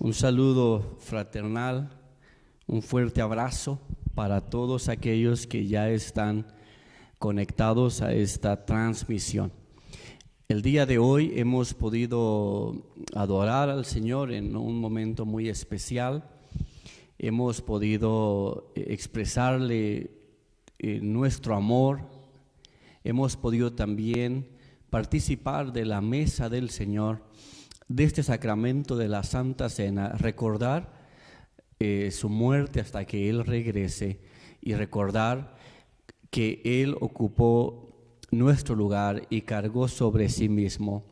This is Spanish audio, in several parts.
Un saludo fraternal, un fuerte abrazo para todos aquellos que ya están conectados a esta transmisión. El día de hoy hemos podido adorar al Señor en un momento muy especial. Hemos podido expresarle nuestro amor. Hemos podido también participar de la mesa del Señor, de este sacramento de la Santa Cena, recordar su muerte hasta que Él regrese y recordar que Él ocupó nuestro lugar y cargó sobre sí mismo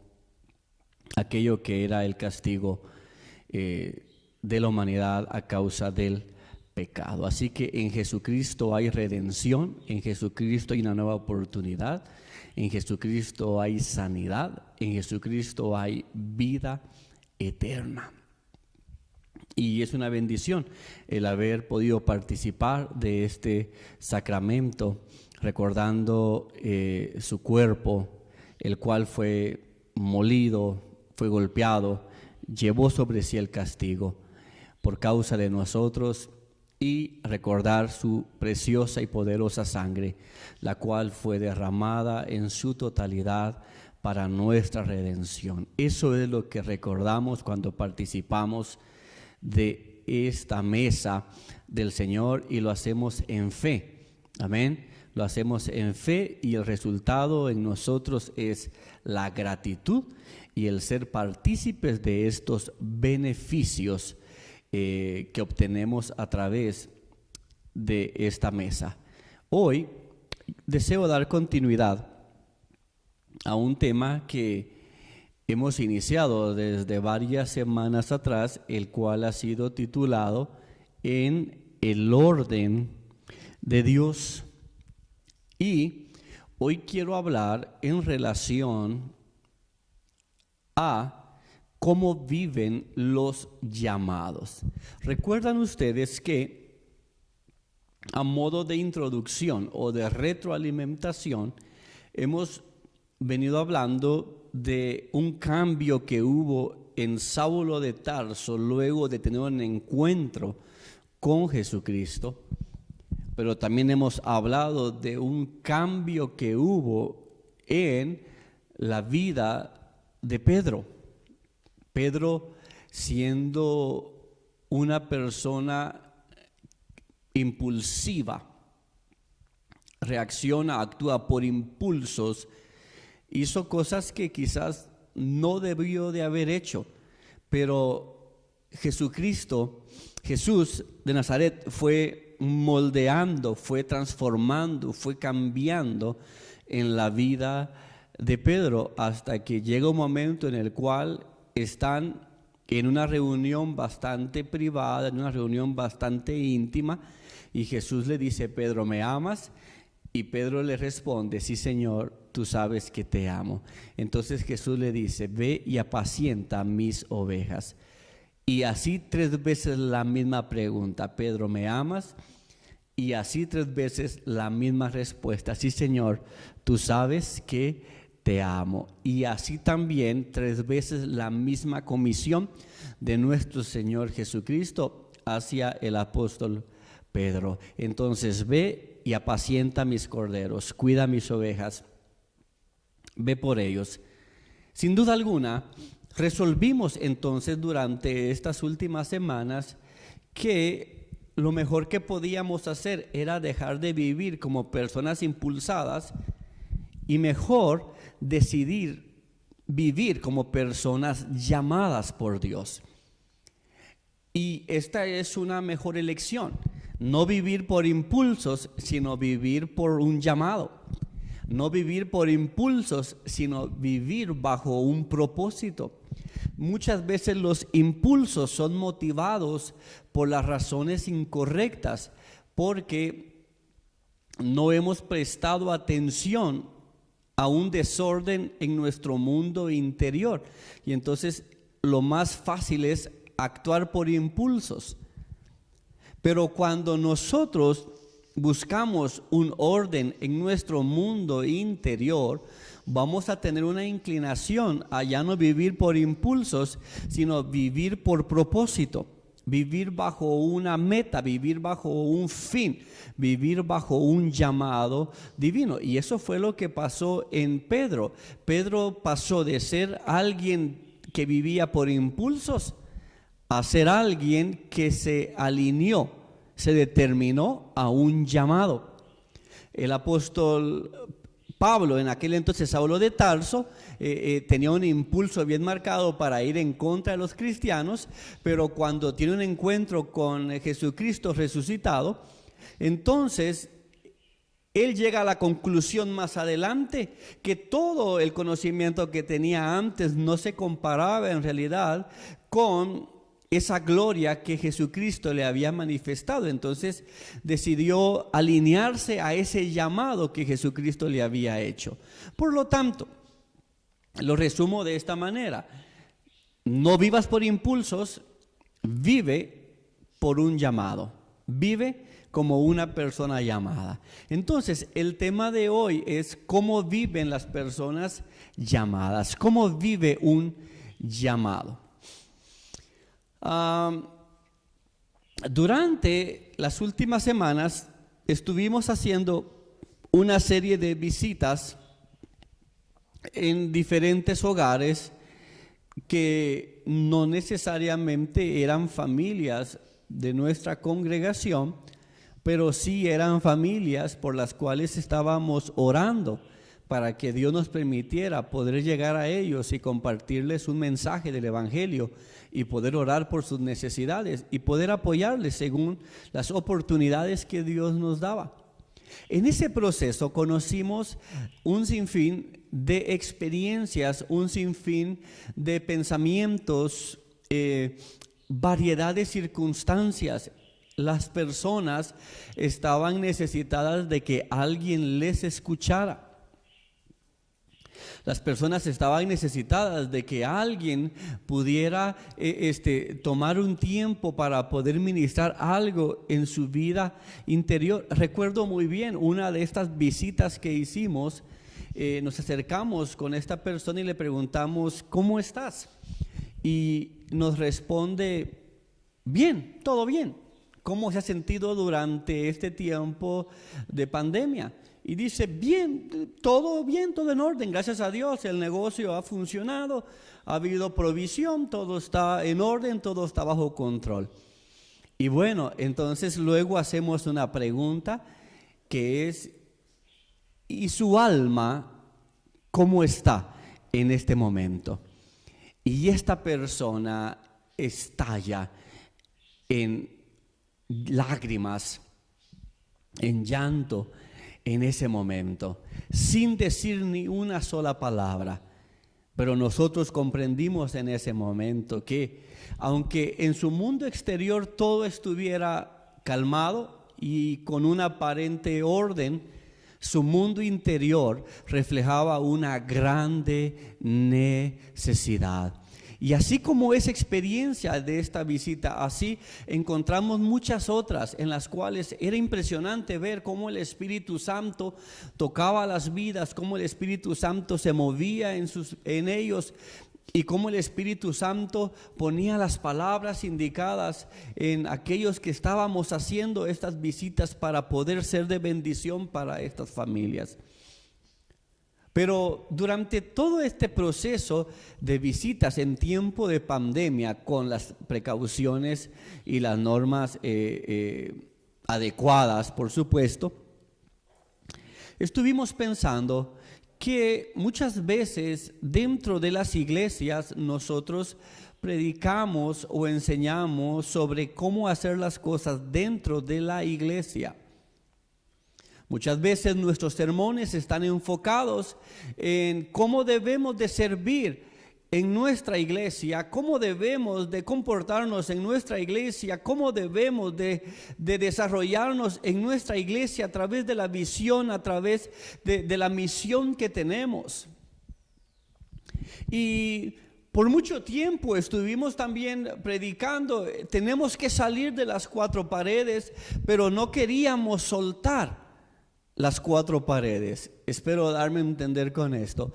aquello que era el castigo de la humanidad a causa del pecado. Así que en Jesucristo hay redención, en Jesucristo hay una nueva oportunidad, en Jesucristo hay sanidad, en Jesucristo hay vida eterna. Y es una bendición el haber podido participar de este sacramento, recordando su cuerpo, el cual fue molido, fue golpeado, llevó sobre sí el castigo por causa de nosotros, y recordar su preciosa y poderosa sangre, la cual fue derramada en su totalidad para nuestra redención. Eso es lo que recordamos cuando participamos de esta mesa del Señor, y lo hacemos en fe. Amén. Lo hacemos en fe, y el resultado en nosotros es la gratitud y el ser partícipes de estos beneficios que obtenemos a través de esta mesa. Hoy deseo dar continuidad a un tema que hemos iniciado desde varias semanas atrás, el cual ha sido titulado En el orden de Dios. Y hoy quiero hablar en relación a cómo viven los llamados. ¿Recuerdan ustedes que a modo de introducción o de retroalimentación hemos venido hablando de un cambio que hubo en Saulo de Tarso luego de tener un encuentro con Jesucristo? Pero también hemos hablado de un cambio que hubo en la vida de Pedro. Pedro, siendo una persona impulsiva, reacciona, actúa por impulsos, hizo cosas que quizás no debió de haber hecho, pero Jesús de Nazaret fue moldeando, fue transformando, fue cambiando en la vida de Pedro, hasta que llega un momento en el cual están en una reunión bastante privada, en una reunión bastante íntima, y Jesús le dice: Pedro, ¿me amas? Y Pedro le responde: sí, Señor, tú sabes que te amo. Entonces Jesús le dice: ve y apacienta mis ovejas. Y así 3 veces la misma pregunta: Pedro, ¿me amas? Y así 3 veces la misma respuesta: sí, Señor, tú sabes que te amo. Y así también 3 veces la misma comisión de nuestro Señor Jesucristo hacia el apóstol Pedro. Entonces, ve y apacienta mis corderos, cuida mis ovejas, ve por ellos. Sin duda alguna, resolvimos entonces durante estas últimas semanas que lo mejor que podíamos hacer era dejar de vivir como personas impulsadas y mejor decidir vivir como personas llamadas por Dios. Y esta es una mejor elección: no vivir por impulsos, sino vivir por un llamado. No vivir por impulsos, sino vivir bajo un propósito. Muchas veces los impulsos son motivados por las razones incorrectas, porque no hemos prestado atención a un desorden en nuestro mundo interior, y entonces lo más fácil es actuar por impulsos. Pero cuando nosotros buscamos un orden en nuestro mundo interior, vamos a tener una inclinación a ya no vivir por impulsos, sino vivir por propósito, vivir bajo una meta, vivir bajo un fin, vivir bajo un llamado divino. Y eso fue lo que pasó en Pedro. Pedro pasó de ser alguien que vivía por impulsos a ser alguien que se alineó, se determinó a un llamado. El apóstol Pablo, en aquel entonces Saulo de Tarso, tenía un impulso bien marcado para ir en contra de los cristianos, pero cuando tiene un encuentro con Jesucristo resucitado, entonces él llega a la conclusión más adelante que todo el conocimiento que tenía antes no se comparaba en realidad con esa gloria que Jesucristo le había manifestado. Entonces decidió alinearse a ese llamado que Jesucristo le había hecho. Por lo tanto, lo resumo de esta manera: no vivas por impulsos, vive por un llamado, vive como una persona llamada. Entonces, el tema de hoy es cómo viven las personas llamadas, cómo vive un llamado. Durante las últimas semanas estuvimos haciendo una serie de visitas en diferentes hogares que no necesariamente eran familias de nuestra congregación, pero sí eran familias por las cuales estábamos orando para que Dios nos permitiera poder llegar a ellos y compartirles un mensaje del Evangelio y poder orar por sus necesidades y poder apoyarles según las oportunidades que Dios nos daba. En ese proceso conocimos un sinfín de experiencias, un sinfín de pensamientos, variedad de circunstancias. Las personas estaban necesitadas de que alguien les escuchara. Las personas estaban necesitadas de que alguien pudiera tomar un tiempo para poder ministrar algo en su vida interior. Recuerdo muy bien una de estas visitas que hicimos. Nos acercamos con esta persona y le preguntamos: ¿cómo estás? Y nos responde: bien, todo bien. ¿Cómo se ha sentido durante este tiempo de pandemia? Y dice: bien, todo en orden, gracias a Dios, el negocio ha funcionado, ha habido provisión, todo está en orden, todo está bajo control. Y bueno, entonces luego hacemos una pregunta que es: ¿y su alma cómo está en este momento? Y esta persona estalla en lágrimas, en llanto, en ese momento, sin decir ni una sola palabra. Pero nosotros comprendimos en ese momento que, aunque en su mundo exterior todo estuviera calmado y con una aparente orden, su mundo interior reflejaba una grande necesidad. Y así como esa experiencia de esta visita, así encontramos muchas otras en las cuales era impresionante ver cómo el Espíritu Santo tocaba las vidas, cómo el Espíritu Santo se movía en ellos y cómo el Espíritu Santo ponía las palabras indicadas en aquellos que estábamos haciendo estas visitas para poder ser de bendición para estas familias. Pero durante todo este proceso de visitas en tiempo de pandemia, con las precauciones y las normas adecuadas, por supuesto, estuvimos pensando que muchas veces dentro de las iglesias nosotros predicamos o enseñamos sobre cómo hacer las cosas dentro de la iglesia. Muchas veces nuestros sermones están enfocados en cómo debemos de servir en nuestra iglesia, cómo debemos de comportarnos en nuestra iglesia, cómo debemos de desarrollarnos en nuestra iglesia a través de la visión, a través de la misión que tenemos. Y por mucho tiempo estuvimos también predicando: tenemos que salir de las cuatro paredes, pero no queríamos soltar las cuatro paredes. espero darme a entender con esto.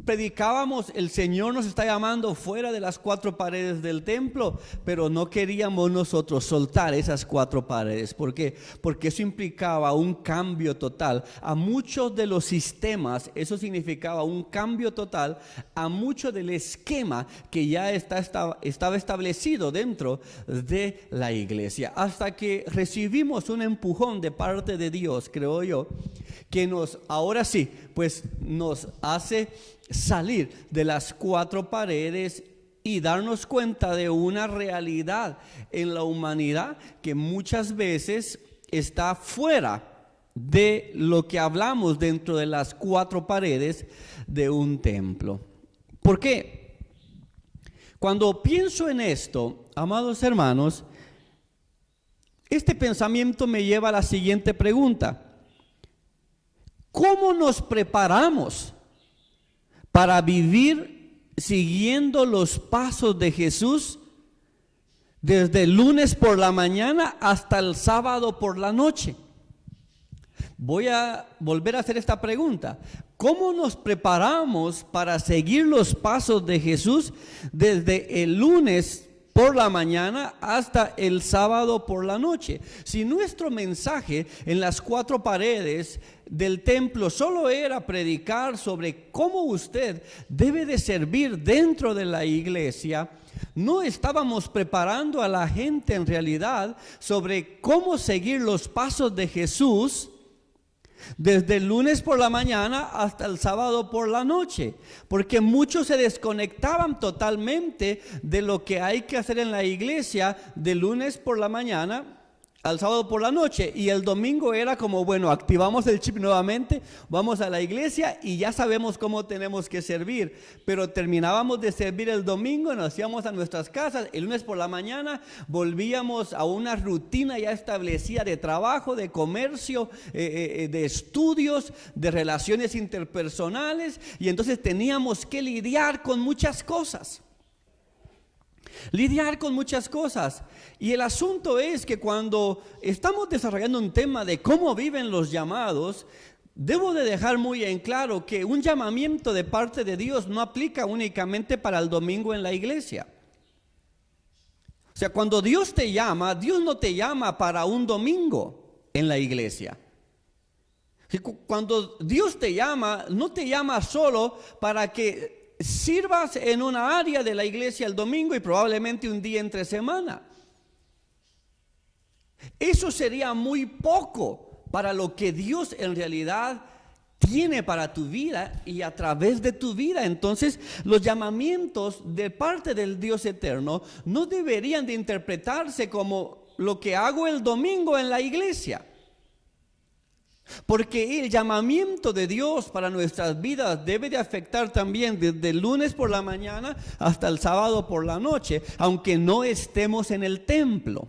Predicábamos, el Señor nos está llamando fuera de las 4 paredes del templo, pero no queríamos nosotros soltar esas 4 paredes. ¿Por qué? Porque eso implicaba un cambio total a muchos de los sistemas. Eso significaba un cambio total a mucho del esquema que ya estaba establecido dentro de la iglesia, hasta que recibimos un empujón de parte de Dios, creo yo, que ahora sí, pues nos hace salir de las 4 paredes y darnos cuenta de una realidad en la humanidad que muchas veces está fuera de lo que hablamos dentro de las 4 paredes de un templo. ¿Por qué? Cuando pienso en esto, amados hermanos, este pensamiento me lleva a la siguiente pregunta: ¿cómo nos preparamos para vivir siguiendo los pasos de Jesús desde el lunes por la mañana hasta el sábado por la noche? Voy a volver a hacer esta pregunta. ¿Cómo nos preparamos para seguir los pasos de Jesús desde el lunes por la mañana hasta el sábado por la noche? Si nuestro mensaje en las 4 paredes del templo solo era predicar sobre cómo usted debe de servir dentro de la iglesia, no estábamos preparando a la gente en realidad sobre cómo seguir los pasos de Jesús desde el lunes por la mañana hasta el sábado por la noche, porque muchos se desconectaban totalmente de lo que hay que hacer en la iglesia de lunes por la mañana al sábado por la noche, y el domingo era como, bueno, activamos el chip nuevamente, vamos a la iglesia y ya sabemos cómo tenemos que servir. Pero terminábamos de servir el domingo, nos íbamos a nuestras casas, el lunes por la mañana volvíamos a una rutina ya establecida de trabajo, de comercio, de estudios, de relaciones interpersonales, y entonces teníamos que lidiar con muchas cosas. Y el asunto es que cuando estamos desarrollando un tema de cómo viven los llamados, debo de dejar muy en claro que un llamamiento de parte de Dios no aplica únicamente para el domingo en la iglesia. O sea, cuando Dios te llama, Dios no te llama para un domingo en la iglesia. Cuando Dios te llama, no te llama solo para que sirvas en una área de la iglesia el domingo y probablemente un día entre semana. Eso sería muy poco para lo que Dios en realidad tiene para tu vida y a través de tu vida. Entonces, los llamamientos de parte del Dios eterno no deberían de interpretarse como lo que hago el domingo en la iglesia. Porque el llamamiento de Dios para nuestras vidas debe de afectar también desde el lunes por la mañana hasta el sábado por la noche, aunque no estemos en el templo.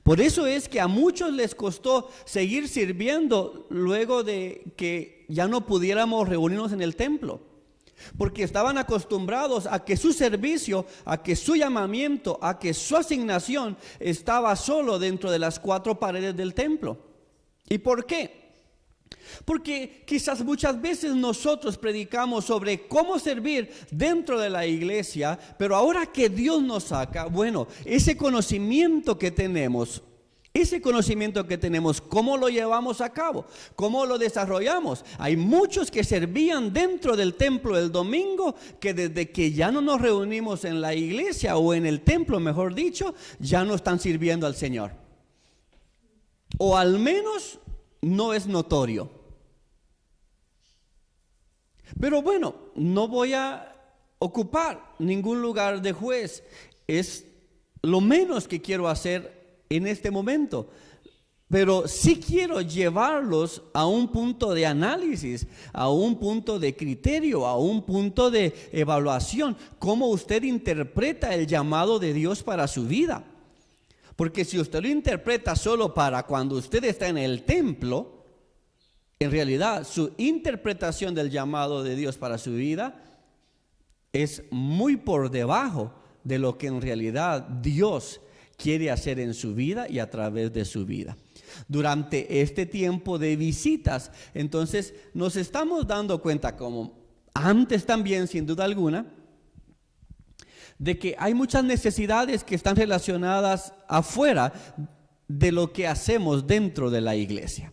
Por eso es que a muchos les costó seguir sirviendo luego de que ya no pudiéramos reunirnos en el templo, porque estaban acostumbrados a que su servicio, a que su llamamiento, a que su asignación estaba solo dentro de las 4 paredes del templo. ¿Y por qué? Porque quizás muchas veces nosotros predicamos sobre cómo servir dentro de la iglesia, pero ahora que Dios nos saca, bueno, ese conocimiento que tenemos, ¿cómo lo llevamos a cabo? ¿Cómo lo desarrollamos? Hay muchos que servían dentro del templo el domingo, que desde que ya no nos reunimos en la iglesia o en el templo, mejor dicho, ya no están sirviendo al Señor. O al menos no es notorio. Pero bueno, no voy a ocupar ningún lugar de juez. Es lo menos que quiero hacer en este momento. Pero sí quiero llevarlos a un punto de análisis, a un punto de criterio, a un punto de evaluación. ¿Cómo usted interpreta el llamado de Dios para su vida? Porque si usted lo interpreta solo para cuando usted está en el templo, en realidad su interpretación del llamado de Dios para su vida es muy por debajo de lo que en realidad Dios quiere hacer en su vida y a través de su vida. durante este tiempo de visitas. Entonces nos estamos dando cuenta, como antes también sin duda alguna, de que hay muchas necesidades que están relacionadas afuera de lo que hacemos dentro de la iglesia.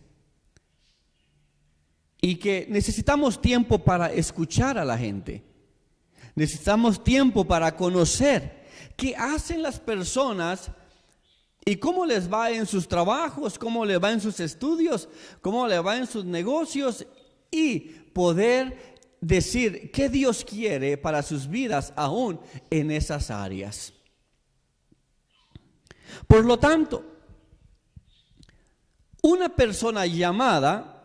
Y que necesitamos tiempo para escuchar a la gente. Necesitamos tiempo para conocer qué hacen las personas y cómo les va en sus trabajos, cómo les va en sus estudios, cómo les va en sus negocios, y poder decir qué Dios quiere para sus vidas aún en esas áreas. Por lo tanto, una persona llamada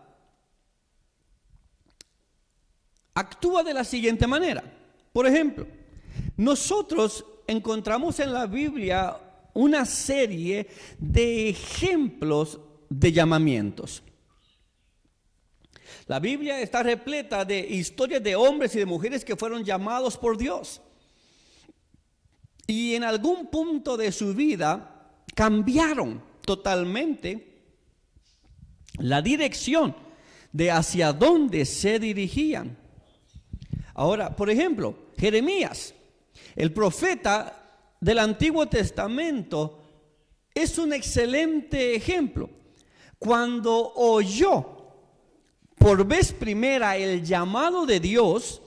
actúa de la siguiente manera. Por ejemplo, nosotros encontramos en la Biblia una serie de ejemplos de llamamientos. La Biblia está repleta de historias de hombres y de mujeres que fueron llamados por Dios. Y en algún punto de su vida cambiaron totalmente la dirección de hacia dónde se dirigían. Ahora, por ejemplo, Jeremías, el profeta del Antiguo Testamento, es un excelente ejemplo. Cuando oyó por vez primera el llamado de Dios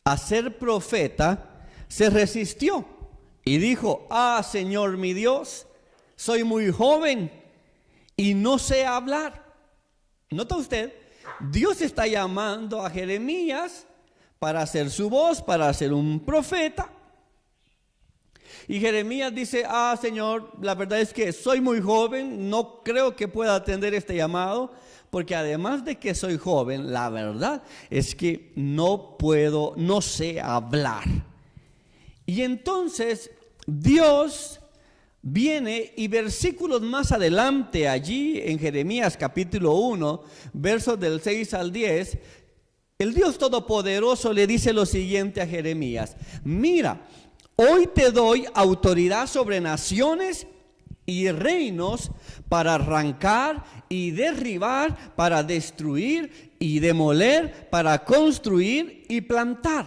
a ser profeta, se resistió y dijo: Señor mi Dios, soy muy joven y no sé hablar. ¿Nota usted? Dios está llamando a Jeremías para ser su voz, para ser un profeta. Y Jeremías dice: Señor, la verdad es que soy muy joven, no creo que pueda atender este llamado, porque además de que soy joven, la verdad es que no sé hablar. Y entonces Dios viene, y versículos más adelante allí en Jeremías capítulo 1, versos del 6 al 10, el Dios Todopoderoso le dice lo siguiente a Jeremías: mira, hoy te doy autoridad sobre naciones y reinos para arrancar y derribar, para destruir y demoler, para construir y plantar.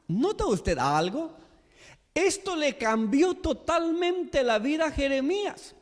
¿Nota usted algo? Esto le cambió totalmente la vida a Jeremías.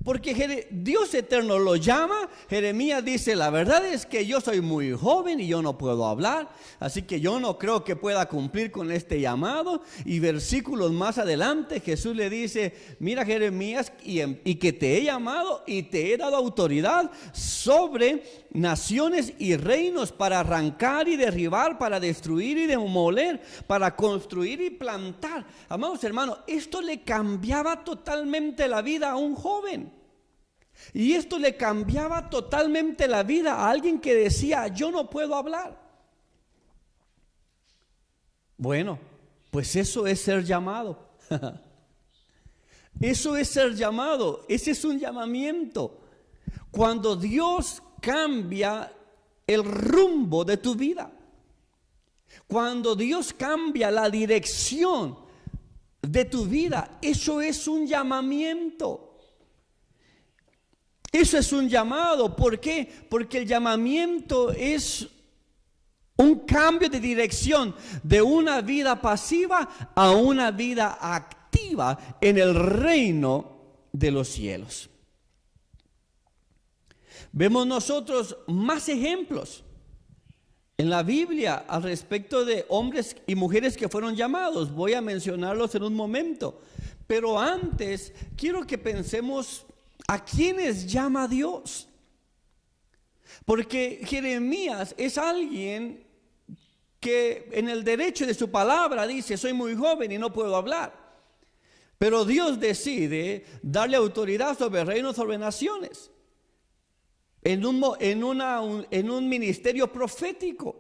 Porque Dios eterno lo llama. Jeremías dice: la verdad es que yo soy muy joven y yo no puedo hablar, así que yo no creo que pueda cumplir con este llamado. Y versículos más adelante Jesús le dice: mira, Jeremías, y que te he llamado y te he dado autoridad sobre naciones y reinos para arrancar y derribar, para destruir y demoler, para construir y plantar. Amados hermanos, esto le cambiaba totalmente la vida a un joven. Y esto le cambiaba totalmente la vida a alguien que decía: yo no puedo hablar. Bueno, pues eso es ser llamado. Eso es ser llamado. Ese es un llamamiento. Cuando Dios cambia el rumbo de tu vida, cuando Dios cambia la dirección de tu vida, eso es un llamamiento. Eso es un llamado. ¿Por qué? Porque el llamamiento es un cambio de dirección de una vida pasiva a una vida activa en el reino de los cielos. Vemos nosotros más ejemplos en la Biblia al respecto de hombres y mujeres que fueron llamados. Voy a mencionarlos en un momento, pero antes quiero que pensemos a quiénes llama Dios. Porque Jeremías es alguien que en el derecho de su palabra dice: soy muy joven y no puedo hablar. Pero Dios decide darle autoridad sobre reinos, sobre naciones, en un ministerio profético.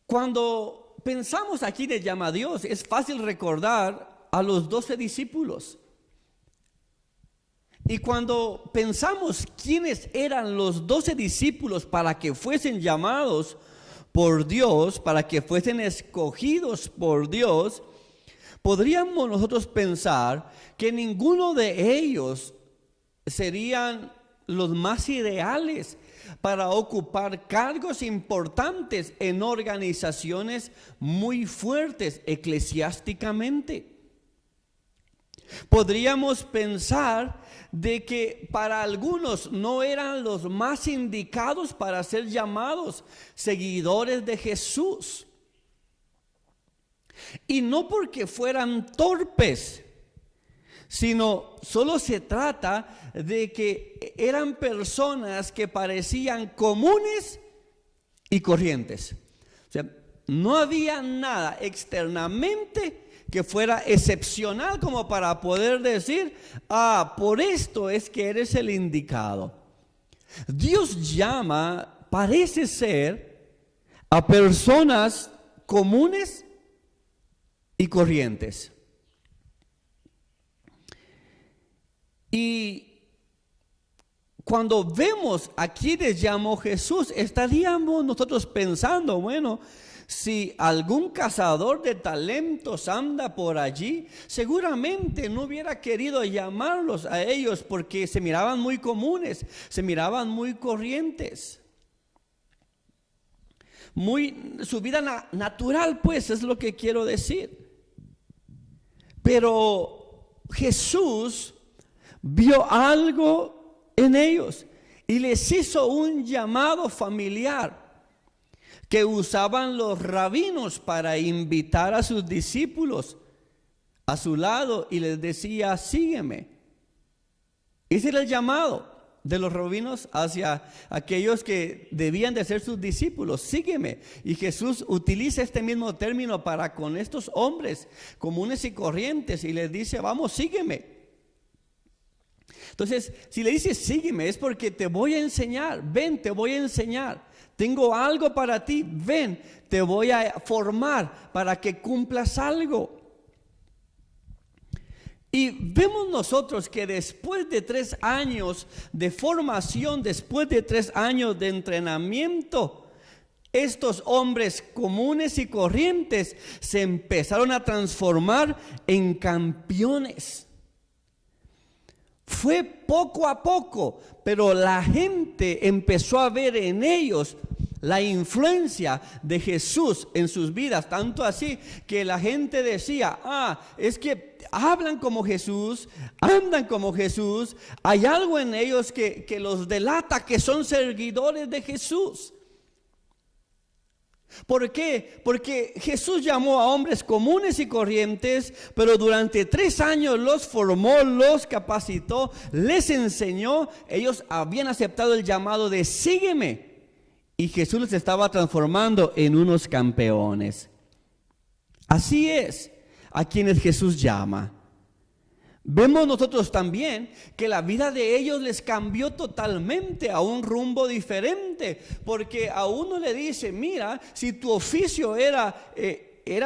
Cuando pensamos aquí de llama a Dios, es fácil recordar a los 12 discípulos. Y cuando pensamos quiénes eran los 12 discípulos para que fuesen llamados por Dios, para que fuesen escogidos por Dios podríamos nosotros pensar que ninguno de ellos serían los más ideales para ocupar cargos importantes en organizaciones muy fuertes eclesiásticamente. Podríamos pensar de que para algunos no eran los más indicados para ser llamados seguidores de Jesús. Y no porque fueran torpes, sino solo se trata de que eran personas que parecían comunes y corrientes. O sea, no había nada externamente que fuera excepcional como para poder decir, por esto es que eres el indicado. Dios llama, parece ser, a personas comunes y corrientes. Y cuando vemos a quienes llamó Jesús, estaríamos nosotros pensando, bueno, si algún cazador de talentos anda por allí, seguramente no hubiera querido llamarlos a ellos porque se miraban muy comunes, se miraban muy corrientes. Su vida natural, pues, es lo que quiero decir. Pero Jesús vio algo en ellos y les hizo un llamado familiar que usaban los rabinos para invitar a sus discípulos a su lado y les decía, sígueme. Ese era el llamado de los rabinos hacia aquellos que debían de ser sus discípulos, sígueme. Y Jesús utiliza este mismo término para con estos hombres comunes y corrientes y les dice, vamos, sígueme. Entonces, si le dices sígueme es porque te voy a enseñar, ven, te voy a enseñar. Tengo algo para ti, ven, te voy a formar para que cumplas algo. Y vemos nosotros que después de 3 años de formación, después de 3 años de entrenamiento, estos hombres comunes y corrientes se empezaron a transformar en campeones. Fue poco a poco, pero la gente empezó a ver en ellos la influencia de Jesús en sus vidas, tanto así que la gente decía, es que hablan como Jesús, andan como Jesús, hay algo en ellos que los delata que son seguidores de Jesús. ¿Por qué? Porque Jesús llamó a hombres comunes y corrientes, pero durante 3 años los formó, los capacitó, les enseñó. Ellos habían aceptado el llamado de sígueme. Y Jesús les estaba transformando en unos campeones. Así es a quienes Jesús llama. Vemos nosotros también que la vida de ellos les cambió totalmente a un rumbo diferente, porque a uno le dice, mira, si tu oficio era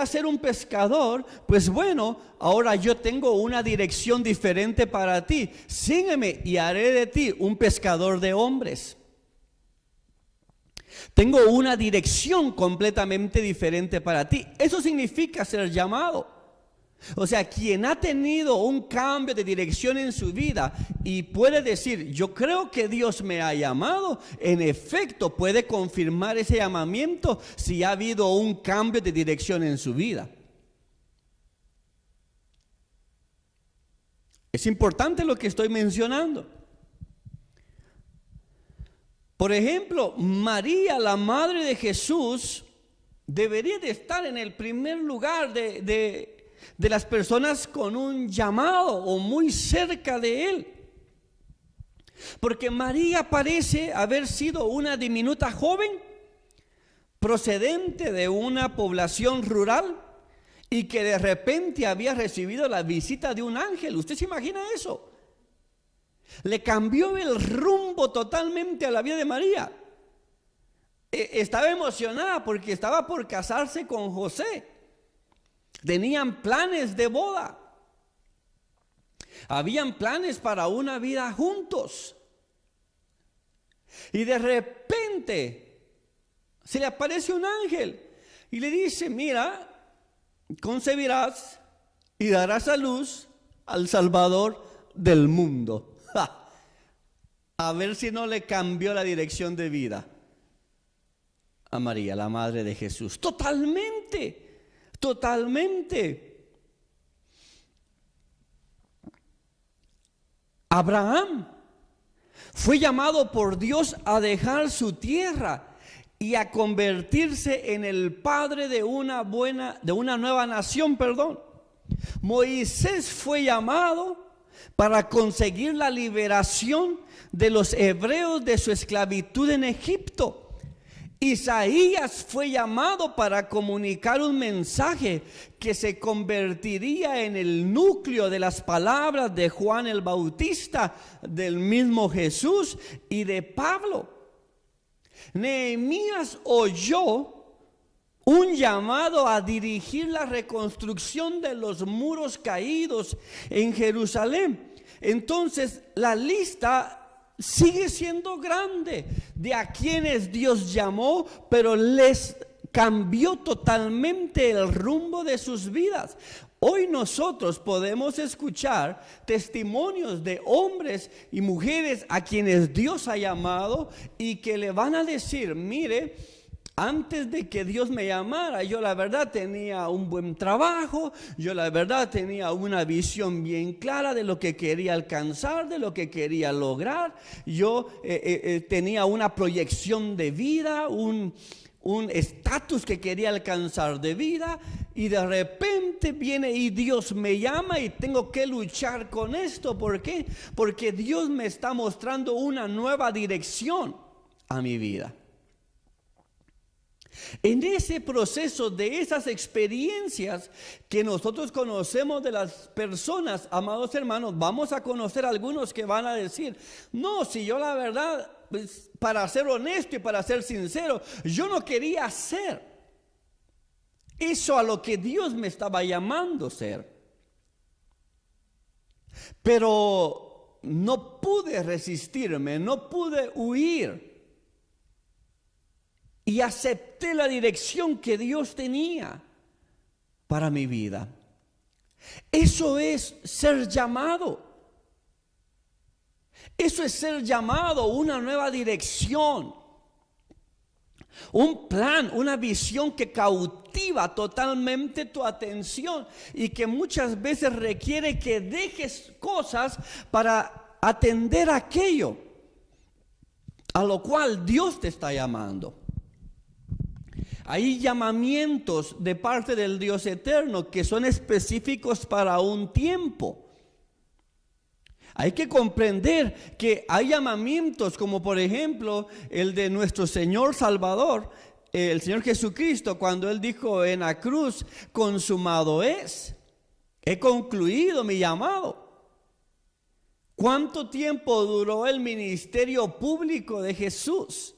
ser un pescador, pues bueno, ahora yo tengo una dirección diferente para ti. Sígueme y haré de ti un pescador de hombres. Tengo una dirección completamente diferente para ti. Eso significa ser llamado. O sea, quien ha tenido un cambio de dirección en su vida y puede decir, yo creo que Dios me ha llamado, en efecto puede confirmar ese llamamiento si ha habido un cambio de dirección en su vida. Es importante lo que estoy mencionando. Por ejemplo, María, la madre de Jesús, debería de estar en el primer lugar de las personas con un llamado o muy cerca de él. Porque María parece haber sido una diminuta joven procedente de una población rural y que de repente había recibido la visita de un ángel. ¿Usted se imagina eso? Le cambió el rumbo totalmente a la vida de María. Estaba emocionada porque estaba por casarse con José. Tenían planes de boda. Habían planes para una vida juntos. Y de repente se le aparece un ángel y le dice, mira, concebirás y darás a luz al Salvador del mundo. ¡Ja! A ver si no le cambió la dirección de vida a María, la madre de Jesús. Totalmente, totalmente. Abraham fue llamado por Dios a dejar su tierra y a convertirse en el padre de una nueva nación, Moisés fue llamado para conseguir la liberación de los hebreos de su esclavitud en Egipto. Isaías fue llamado para comunicar un mensaje que se convertiría en el núcleo de las palabras de Juan el Bautista, del mismo Jesús y de Pablo. Nehemías oyó un llamado a dirigir la reconstrucción de los muros caídos en Jerusalén. Entonces, la lista sigue siendo grande de a quienes Dios llamó, pero les cambió totalmente el rumbo de sus vidas. Hoy nosotros podemos escuchar testimonios de hombres y mujeres a quienes Dios ha llamado y que le van a decir: mire, antes de que Dios me llamara, yo la verdad tenía un buen trabajo, yo la verdad tenía una visión bien clara de lo que quería alcanzar, de lo que quería lograr. Yo tenía una proyección de vida, un estatus que quería alcanzar de vida, y de repente viene y Dios me llama y tengo que luchar con esto. ¿Por qué? Porque Dios me está mostrando una nueva dirección a mi vida. En ese proceso de esas experiencias que nosotros conocemos de las personas, amados hermanos, vamos a conocer algunos que van a decir: no, si yo la verdad, pues, para ser honesto y para ser sincero, yo no quería hacer eso a lo que Dios me estaba llamando a ser, pero no pude resistirme, no pude huir. Y acepté la dirección que Dios tenía para mi vida. Eso es ser llamado. Eso es ser llamado, una nueva dirección. Un plan, una visión que cautiva totalmente tu atención y que muchas veces requiere que dejes cosas para atender aquello a lo cual Dios te está llamando. Hay llamamientos de parte del Dios eterno que son específicos para un tiempo. Hay que comprender que hay llamamientos como por ejemplo el de nuestro Señor Salvador, el Señor Jesucristo, cuando Él dijo en la cruz: consumado es, he concluido mi llamado. ¿Cuánto tiempo duró el ministerio público de Jesús?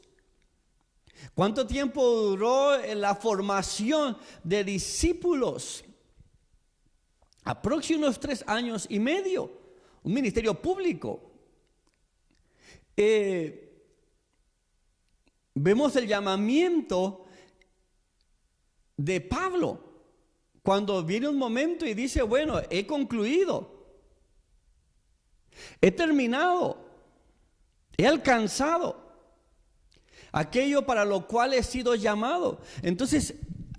¿Cuánto tiempo duró la formación de discípulos? Aproximadamente unos 3 años y medio, un ministerio público. Vemos el llamamiento de Pablo, cuando viene un momento y dice: bueno, he concluido, he terminado, he alcanzado aquello para lo cual he sido llamado. Entonces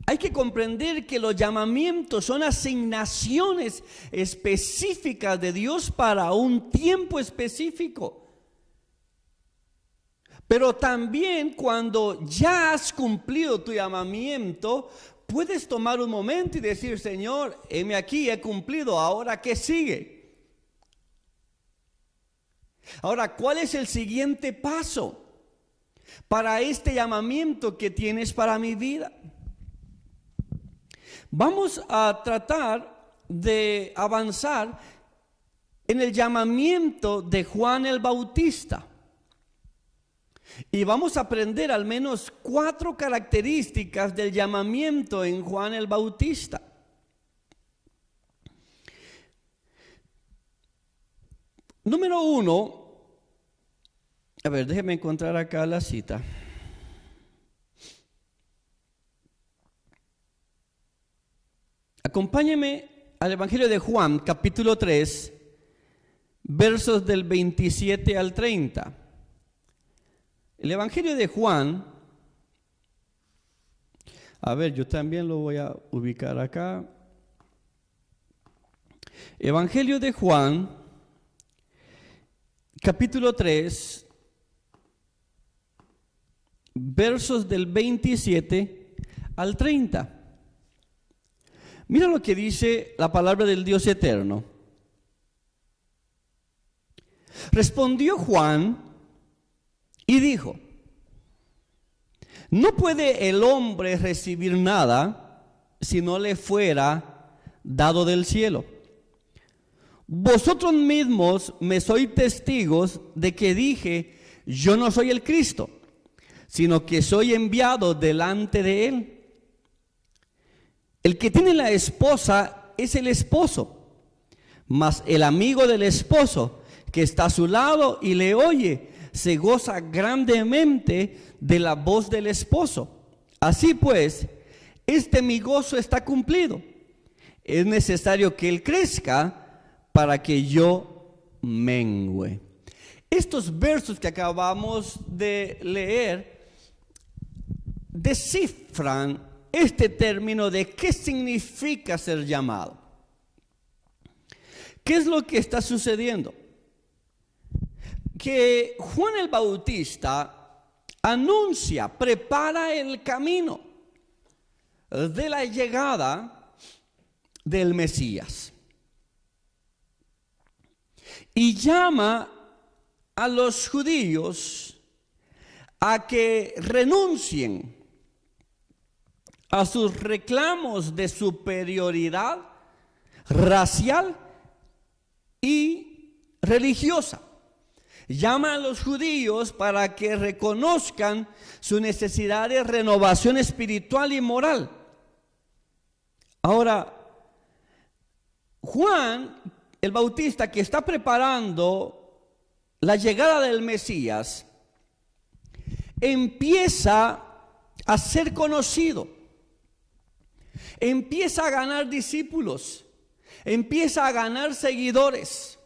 hay que comprender que los llamamientos son asignaciones específicas de Dios para un tiempo específico. Pero también cuando ya has cumplido tu llamamiento, puedes tomar un momento y decir: Señor, heme aquí, he cumplido, ¿ahora qué sigue? Ahora, ¿cuál es el siguiente paso para este llamamiento que tienes para mi vida? Vamos a tratar de avanzar en el llamamiento de Juan el Bautista. Y vamos a aprender al menos 4 características del llamamiento en Juan el Bautista. Número 1, a ver, déjeme encontrar acá la cita. Acompáñeme al Evangelio de Juan, capítulo 3, versos del 27 al 30. El Evangelio de Juan, a ver, yo también lo voy a ubicar acá. Evangelio de Juan, capítulo 3, versos del 27 al 30. Mira lo que dice la palabra del Dios eterno. Respondió Juan y dijo: no puede el hombre recibir nada si no le fuera dado del cielo. Vosotros mismos me sois testigos de que dije: yo no soy el Cristo, sino que soy enviado delante de él. El que tiene la esposa es el esposo, mas el amigo del esposo que está a su lado y le oye, se goza grandemente de la voz del esposo. Así pues, mi gozo está cumplido. Es necesario que él crezca para que yo mengüe. Estos versos que acabamos de leer descifran este término de qué significa ser llamado. ¿Qué es lo que está sucediendo? Que Juan el Bautista anuncia, prepara el camino de la llegada del Mesías. Y llama a los judíos a que renuncien a sus reclamos de superioridad racial y religiosa. Llama a los judíos para que reconozcan su necesidad de renovación espiritual y moral. Ahora, Juan el Bautista, que está preparando la llegada del Mesías, empieza a ser conocido. Empieza a ganar discípulos, empieza a ganar seguidores,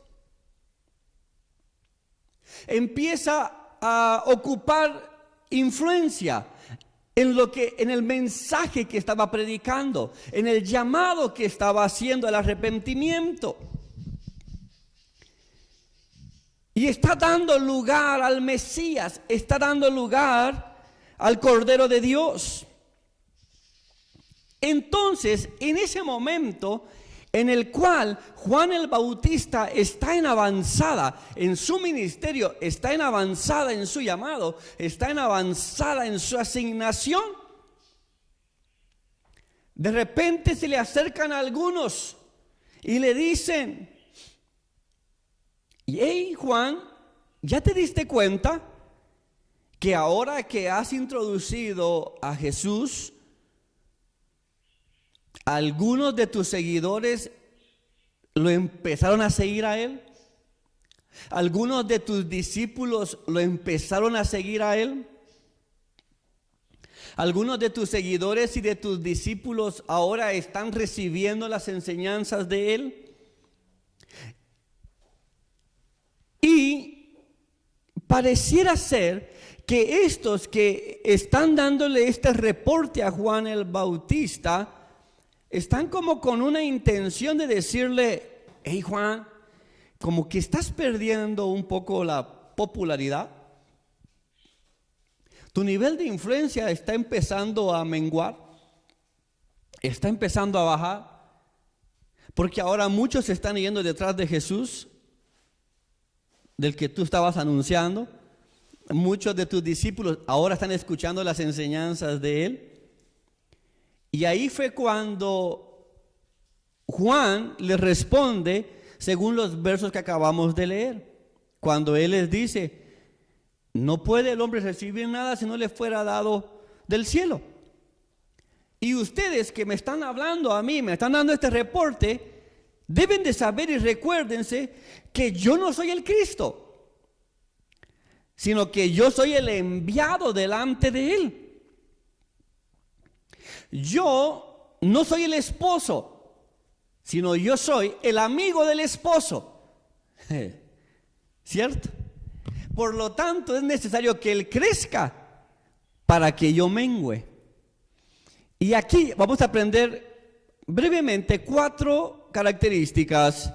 empieza a ocupar influencia en el mensaje que estaba predicando, en el llamado que estaba haciendo al arrepentimiento. Y está dando lugar al Mesías, está dando lugar al Cordero de Dios. Entonces, en ese momento en el cual Juan el Bautista está en avanzada en su ministerio, está en avanzada en su llamado, está en avanzada en su asignación, de repente se le acercan algunos y le dicen: hey Juan, ¿ya te diste cuenta que ahora que has introducido a Jesús, algunos de tus seguidores lo empezaron a seguir a él? Algunos de tus discípulos lo empezaron a seguir a él. Algunos de tus seguidores y de tus discípulos ahora están recibiendo las enseñanzas de él. Y pareciera ser que estos que están dándole este reporte a Juan el Bautista están como con una intención de decirle: hey Juan, como que estás perdiendo un poco la popularidad. Tu nivel de influencia está empezando a menguar, está empezando a bajar, porque ahora muchos están yendo detrás de Jesús, del que tú estabas anunciando. Muchos de tus discípulos ahora están escuchando las enseñanzas de él. Y ahí fue cuando Juan le responde según los versos que acabamos de leer, cuando él les dice: no puede el hombre recibir nada si no le fuera dado del cielo. Y ustedes que me están hablando a mí, me están dando este reporte, deben de saber y recuérdense que yo no soy el Cristo, sino que yo soy el enviado delante de él. Yo no soy el esposo, sino yo soy el amigo del esposo. ¿Cierto? Por lo tanto, es necesario que él crezca para que yo mengüe. Y aquí vamos a aprender brevemente 4 características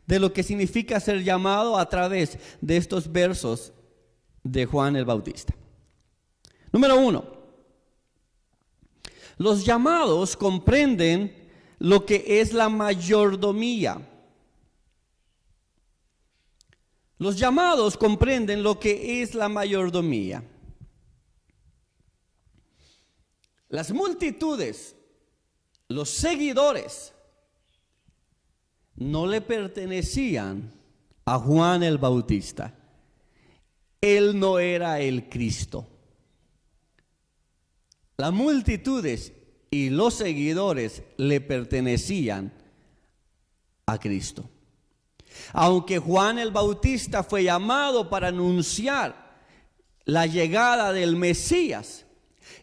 de lo que significa ser llamado a través de estos versos de Juan el Bautista. Número 1. Los llamados comprenden lo que es la mayordomía. Los llamados comprenden lo que es la mayordomía. Las multitudes, los seguidores, no le pertenecían a Juan el Bautista. Él no era el Cristo. Las multitudes y los seguidores le pertenecían a Cristo. Aunque Juan el Bautista fue llamado para anunciar la llegada del Mesías,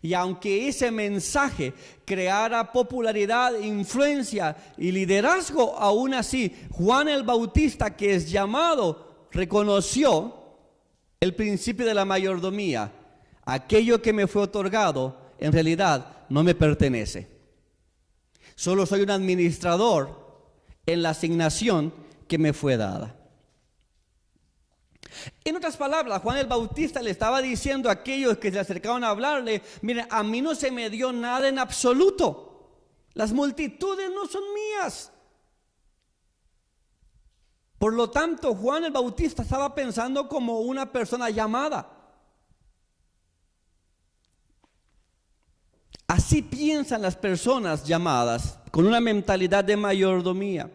y aunque ese mensaje creara popularidad, influencia y liderazgo, aún así Juan el Bautista, que es llamado, reconoció el principio de la mayordomía. Aquello que me fue otorgado en realidad no me pertenece. Solo soy un administrador en la asignación que me fue dada. En otras palabras, Juan el Bautista le estaba diciendo a aquellos que se acercaban a hablarle: miren, a mí no se me dio nada en absoluto. Las multitudes no son mías. Por lo tanto, Juan el Bautista estaba pensando como una persona llamada. Así piensan las personas llamadas, con una mentalidad de mayordomía.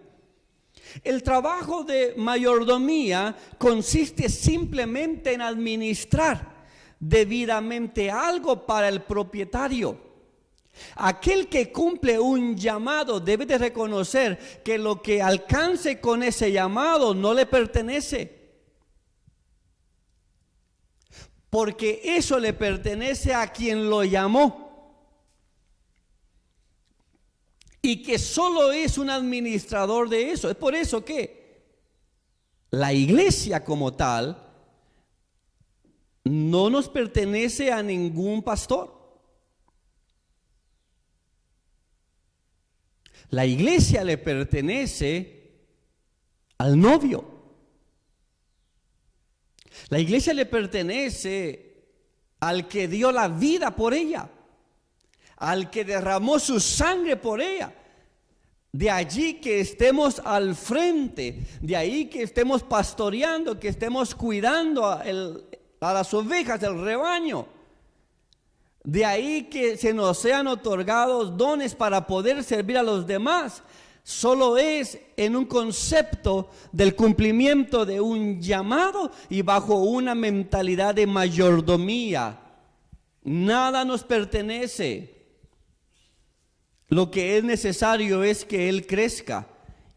El trabajo de mayordomía consiste simplemente en administrar debidamente algo para el propietario. Aquel que cumple un llamado debe de reconocer que lo que alcance con ese llamado no le pertenece, porque eso le pertenece a quien lo llamó. Y que solo es un administrador de eso. Es por eso que la iglesia como tal no nos pertenece a ningún pastor. La iglesia le pertenece al novio. La iglesia le pertenece al que dio la vida por ella, al que derramó su sangre por ella. De allí que estemos al frente, de ahí que estemos pastoreando, que estemos cuidando a las ovejas del rebaño. De ahí que se nos sean otorgados dones para poder servir a los demás. Solo es en un concepto del cumplimiento de un llamado y bajo una mentalidad de mayordomía. Nada nos pertenece. Lo que es necesario es que Él crezca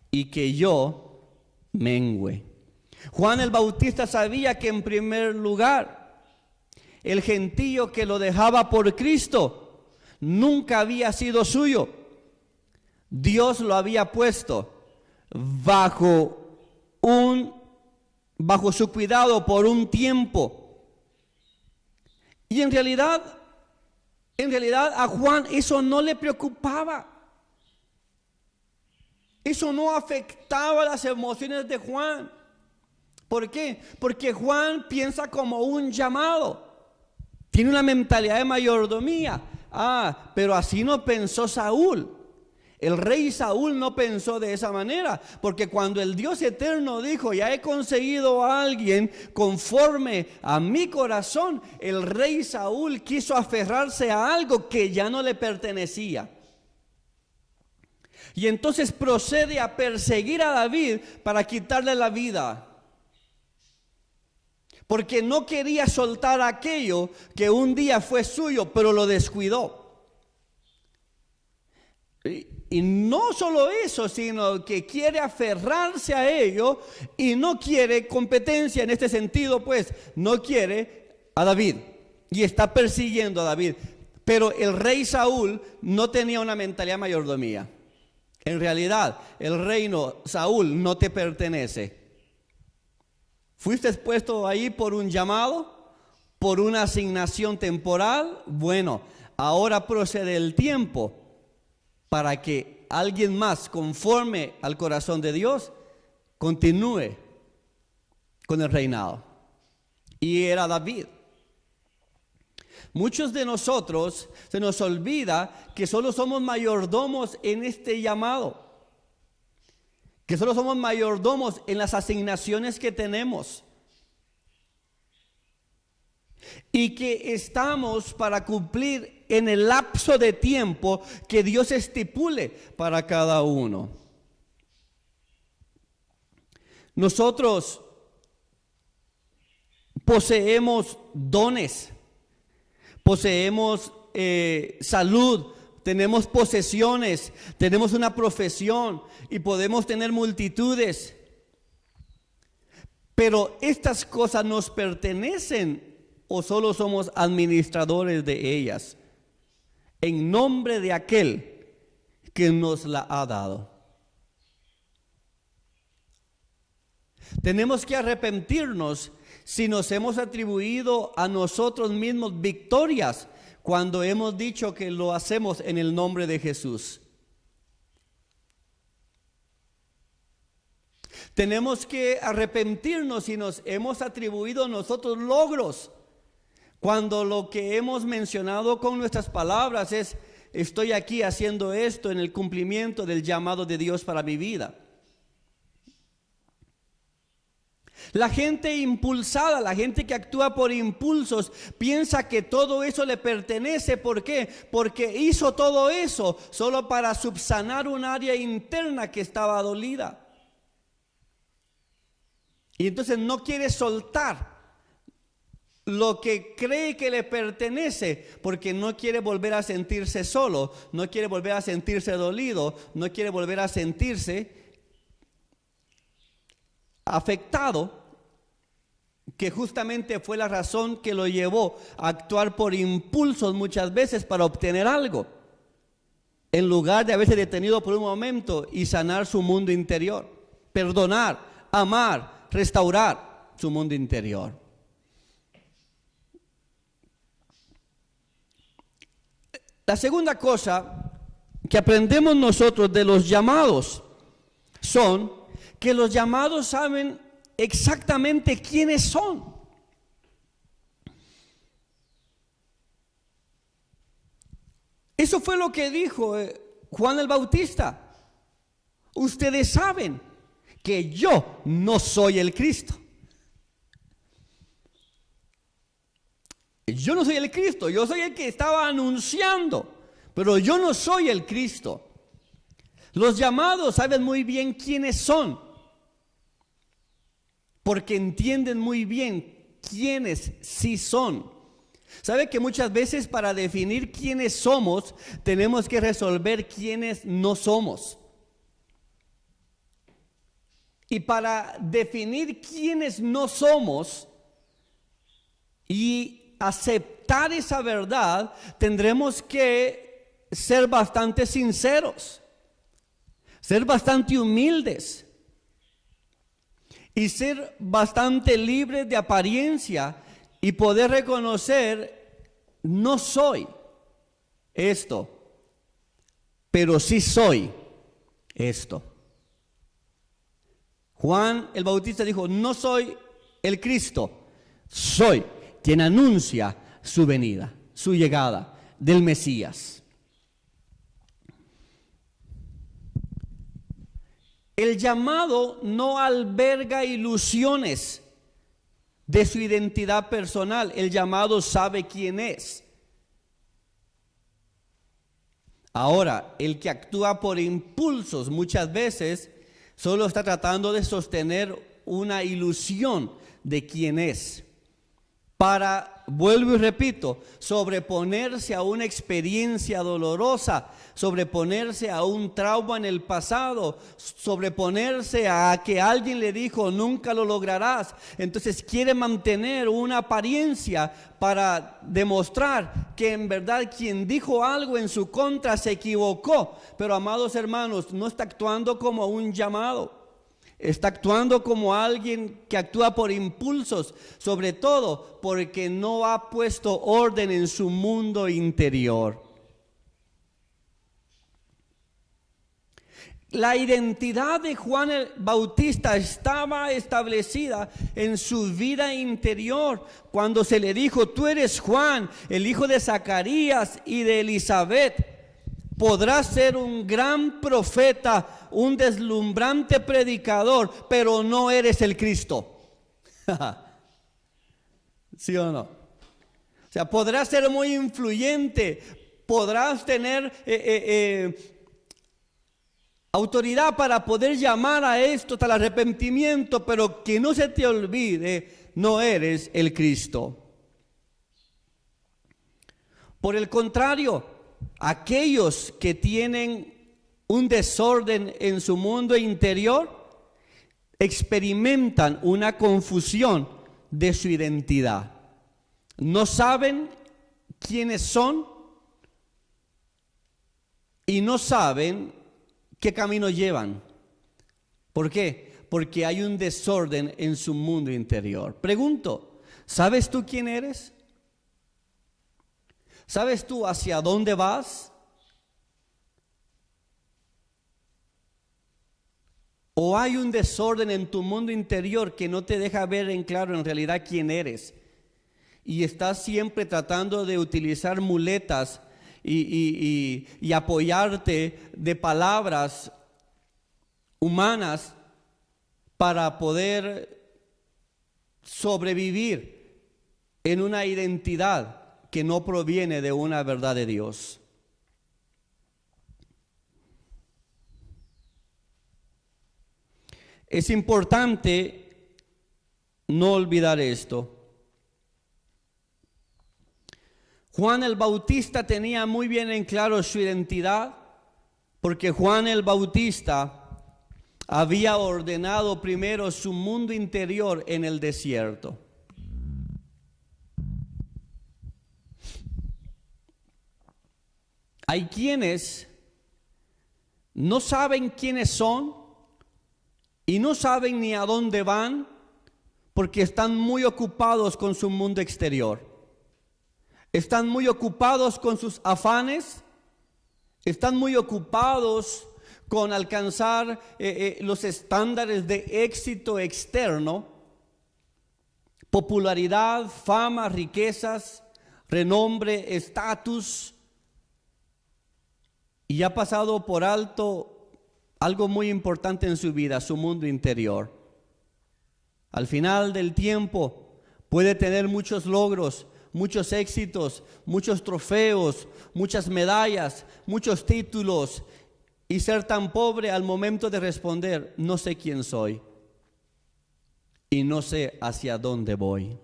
y que yo mengüe. Juan el Bautista sabía que en primer lugar el gentío que lo dejaba por Cristo nunca había sido suyo. Dios lo había puesto bajo su cuidado por un tiempo. Y en realidad a Juan eso no le preocupaba. Eso no afectaba las emociones de Juan. ¿Por qué? Porque Juan piensa como un llamado. Tiene una mentalidad de mayordomía. Pero así no pensó Saúl. El rey Saúl no pensó de esa manera, porque cuando el Dios eterno dijo: ya he conseguido a alguien conforme a mi corazón, el rey Saúl quiso aferrarse a algo que ya no le pertenecía. Y entonces procede a perseguir a David para quitarle la vida, porque no quería soltar aquello que un día fue suyo, pero lo descuidó. Y no solo eso, sino que quiere aferrarse a ello y no quiere competencia en este sentido, pues no quiere a David y está persiguiendo a David. Pero el rey Saúl no tenía una mentalidad de mayordomía. En realidad, el reino, Saúl, no te pertenece. ¿Fuiste puesto ahí por un llamado? ¿Por una asignación temporal? Bueno, ahora procede el tiempo para que alguien más, conforme al corazón de Dios, continúe con el reinado. Y era David. Muchos de nosotros se nos olvida que solo somos mayordomos en este llamado, que solo somos mayordomos en las asignaciones que tenemos, y que estamos para cumplir en el lapso de tiempo que Dios estipule para cada uno. Nosotros poseemos dones, poseemos salud, tenemos posesiones, tenemos una profesión y podemos tener multitudes. Pero estas cosas nos pertenecen o solo somos administradores de ellas en nombre de aquel que nos la ha dado. Tenemos que arrepentirnos si nos hemos atribuido a nosotros mismos victorias cuando hemos dicho que lo hacemos en el nombre de Jesús. Tenemos que arrepentirnos si nos hemos atribuido a nosotros logros, cuando lo que hemos mencionado con nuestras palabras es: estoy aquí haciendo esto en el cumplimiento del llamado de Dios para mi vida. La gente impulsada, la gente que actúa por impulsos, piensa que todo eso le pertenece. ¿Por qué? Porque hizo todo eso solo para subsanar un área interna que estaba dolida. Y entonces no quiere soltar lo que cree que le pertenece, porque no quiere volver a sentirse solo, no quiere volver a sentirse dolido, no quiere volver a sentirse afectado, que justamente fue la razón que lo llevó a actuar por impulsos muchas veces para obtener algo, en lugar de haberse detenido por un momento y sanar su mundo interior, perdonar, amar, restaurar su mundo interior. La segunda cosa que aprendemos nosotros de los llamados son que los llamados saben exactamente quiénes son. Eso fue lo que dijo Juan el Bautista. Ustedes saben que yo no soy el Cristo. Yo no soy el Cristo, yo soy el que estaba anunciando, pero yo no soy el Cristo. Los llamados saben muy bien quiénes son, porque entienden muy bien quiénes sí son. ¿Sabe que muchas veces para definir quiénes somos tenemos que resolver quiénes no somos? Y para definir quiénes no somos y aceptar esa verdad, tendremos que ser bastante sinceros, ser bastante humildes y ser bastante libres de apariencia y poder reconocer: no soy esto, pero sí soy esto. Juan el Bautista dijo: no soy el Cristo, soy quien anuncia su venida, su llegada del Mesías. El llamado no alberga ilusiones de su identidad personal. El llamado sabe quién es. Ahora, el que actúa por impulsos muchas veces solo está tratando de sostener una ilusión de quién es, para vuelvo y repito, sobreponerse a una experiencia dolorosa, sobreponerse a un trauma en el pasado, sobreponerse a que alguien le dijo nunca lo lograrás. Entonces quiere mantener una apariencia para demostrar que en verdad quien dijo algo en su contra se equivocó. Pero amados hermanos, no está actuando como un llamado. Está actuando como alguien que actúa por impulsos, sobre todo porque no ha puesto orden en su mundo interior. La identidad de Juan el Bautista estaba establecida en su vida interior cuando se le dijo: tú eres Juan, el hijo de Zacarías y de Elizabeth. Podrás ser un gran profeta, un deslumbrante predicador, pero no eres el Cristo. ¿Sí o no? O sea, podrás ser muy influyente, podrás tener autoridad para poder llamar a esto hasta el arrepentimiento, pero que no se te olvide, no eres el Cristo. Por el contrario, aquellos que tienen un desorden en su mundo interior experimentan una confusión de su identidad. No saben quiénes son y no saben qué camino llevan. ¿Por qué? Porque hay un desorden en su mundo interior. Pregunto, ¿sabes tú quién eres? ¿Sabes tú hacia dónde vas? ¿O hay un desorden en tu mundo interior que no te deja ver en claro en realidad quién eres? Y estás siempre tratando de utilizar muletas y apoyarte de palabras humanas para poder sobrevivir en una identidad que no proviene de una verdad de Dios. Es importante no olvidar esto. Juan el Bautista tenía muy bien en claro su identidad, porque Juan el Bautista había ordenado primero su mundo interior en el desierto. Hay quienes no saben quiénes son y no saben ni a dónde van porque están muy ocupados con su mundo exterior. Están muy ocupados con sus afanes, están muy ocupados con alcanzar los estándares de éxito externo, popularidad, fama, riquezas, renombre, estatus. Y ha pasado por alto algo muy importante en su vida, su mundo interior. Al final del tiempo puede tener muchos logros, muchos éxitos, muchos trofeos, muchas medallas, muchos títulos y ser tan pobre al momento de responder: no sé quién soy y no sé hacia dónde voy.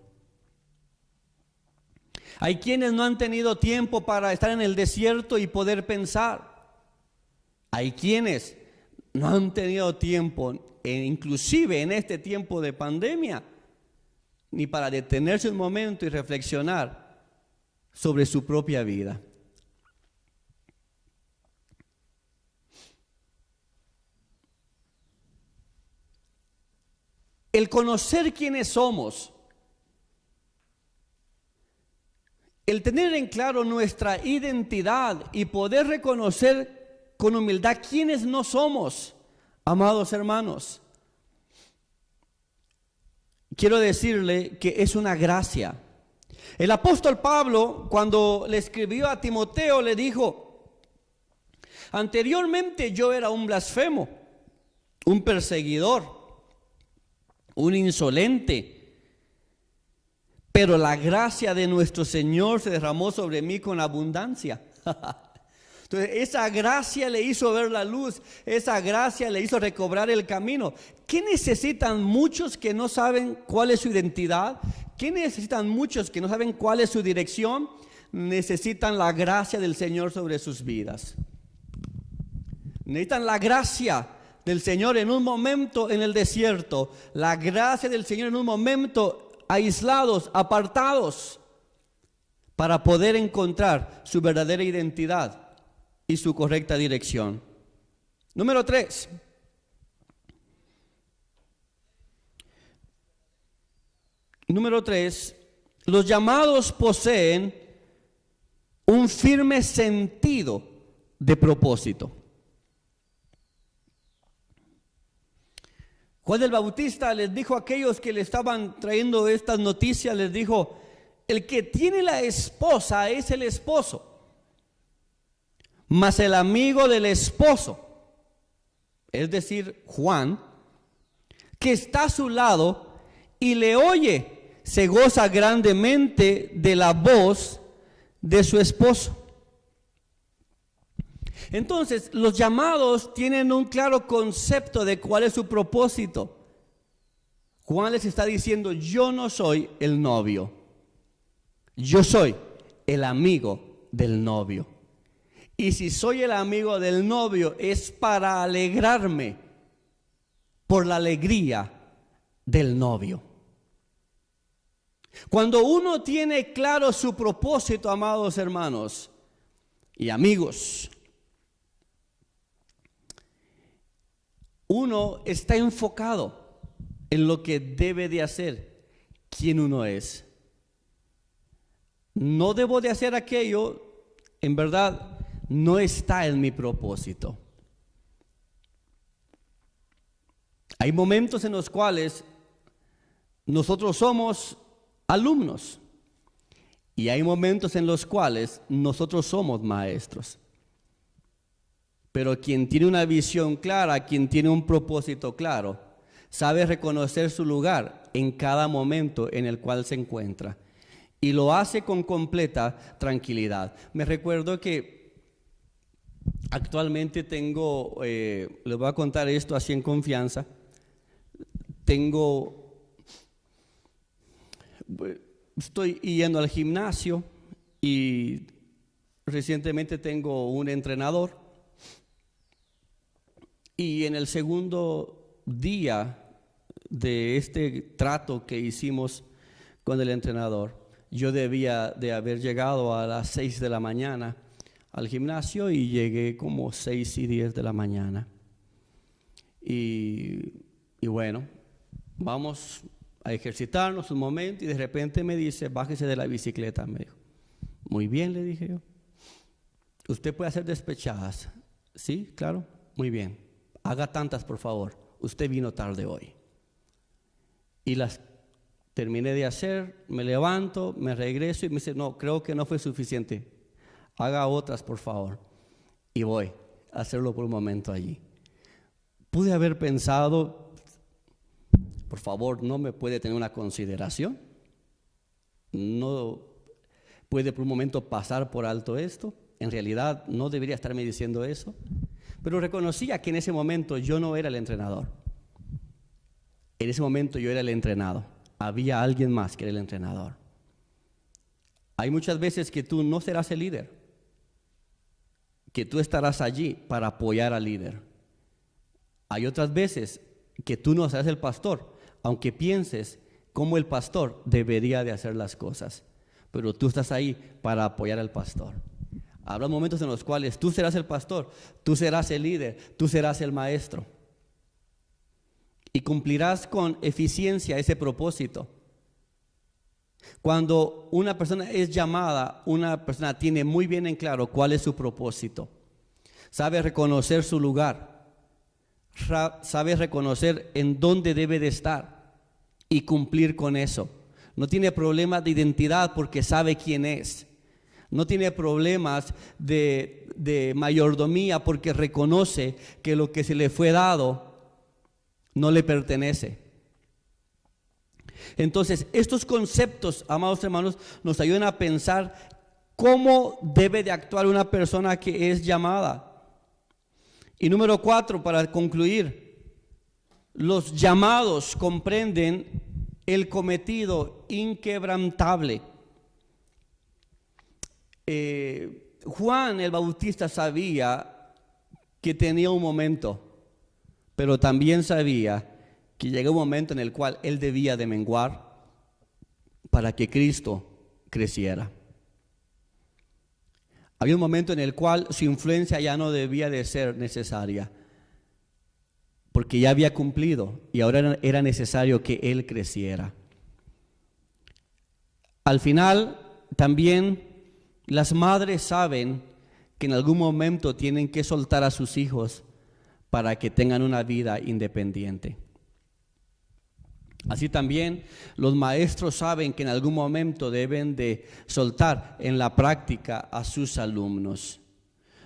Hay quienes no han tenido tiempo para estar en el desierto y poder pensar. Hay quienes no han tenido tiempo, inclusive en este tiempo de pandemia, ni para detenerse un momento y reflexionar sobre su propia vida. El conocer quiénes somos, el tener en claro nuestra identidad y poder reconocer con humildad quiénes no somos, amados hermanos, quiero decirle que es una gracia. El apóstol Pablo, cuando le escribió a Timoteo, le dijo: anteriormente yo era un blasfemo, un perseguidor, un insolente, pero la gracia de nuestro Señor se derramó sobre mí con abundancia. Entonces, esa gracia le hizo ver la luz, esa gracia le hizo recobrar el camino. ¿Qué necesitan muchos que no saben cuál es su identidad? ¿Qué necesitan muchos que no saben cuál es su dirección? Necesitan la gracia del Señor sobre sus vidas. Necesitan la gracia del Señor en un momento en el desierto, la gracia del Señor en un momento aislados, apartados, para poder encontrar su verdadera identidad y su correcta dirección. Número 3. Los llamados poseen un firme sentido de propósito. Juan el Bautista les dijo a aquellos que le estaban trayendo estas noticias, les dijo: el que tiene la esposa es el esposo, mas el amigo del esposo, es decir, Juan, que está a su lado y le oye, se goza grandemente de la voz de su esposo. Entonces, los llamados tienen un claro concepto de cuál es su propósito. Juan les está diciendo: yo no soy el novio, yo soy el amigo del novio. Y si soy el amigo del novio, es para alegrarme por la alegría del novio. Cuando uno tiene claro su propósito, amados hermanos y amigos, uno está enfocado en lo que debe de hacer, quién uno es. No debo de hacer aquello, en verdad, no está en mi propósito. Hay momentos en los cuales nosotros somos alumnos y hay momentos en los cuales nosotros somos maestros. Pero quien tiene una visión clara, quien tiene un propósito claro, sabe reconocer su lugar en cada momento en el cual se encuentra y lo hace con completa tranquilidad. Me recuerdo que actualmente tengo, les voy a contar esto así en confianza, estoy yendo al gimnasio y recientemente tengo un entrenador. Y en el segundo día de este trato que hicimos con el entrenador, yo debía de haber llegado a las 6 de la mañana al gimnasio y llegué como 6:10 de la mañana. Y bueno, vamos a ejercitarnos un momento y de repente me dice: bájese de la bicicleta, me dijo. Muy bien, le dije yo. ¿Usted puede hacer despechadas? Sí, claro, muy bien. Haga tantas, por favor. Usted vino tarde hoy. Y las terminé de hacer, me levanto, me regreso y me dice: no, creo que no fue suficiente. Haga otras, por favor. Y voy a hacerlo por un momento allí. Pude haber pensado: por favor, ¿no me puede tener una consideración? ¿No puede por un momento pasar por alto esto? En realidad no debería estarme diciendo eso. Pero reconocía que en ese momento yo no era el entrenador. En ese momento yo era el entrenado. Había alguien más que era el entrenador. Hay muchas veces que tú no serás el líder, que tú estarás allí para apoyar al líder. Hay otras veces que tú no serás el pastor, aunque pienses cómo el pastor debería de hacer las cosas, pero tú estás ahí para apoyar al pastor. Habrá momentos en los cuales tú serás el pastor, tú serás el líder, tú serás el maestro. Y cumplirás con eficiencia ese propósito. Cuando una persona es llamada, una persona tiene muy bien en claro cuál es su propósito. Sabe reconocer su lugar. Sabe reconocer en dónde debe de estar y cumplir con eso. No tiene problemas de identidad porque sabe quién es. No tiene problemas de mayordomía porque reconoce que lo que se le fue dado no le pertenece. Entonces, estos conceptos, amados hermanos, nos ayudan a pensar ¿Cómo debe de actuar una persona que es llamada? Y número 4, para concluir, los llamados comprenden el cometido inquebrantable. Juan el Bautista sabía que tenía un momento, pero también sabía que llegó un momento en el cual él debía de menguar para que Cristo creciera. Había un momento en el cual su influencia ya no debía de ser necesaria, porque ya había cumplido y ahora era necesario que él creciera. Al final, también las madres saben que en algún momento tienen que soltar a sus hijos para que tengan una vida independiente. Así también los maestros saben que en algún momento deben de soltar en la práctica a sus alumnos.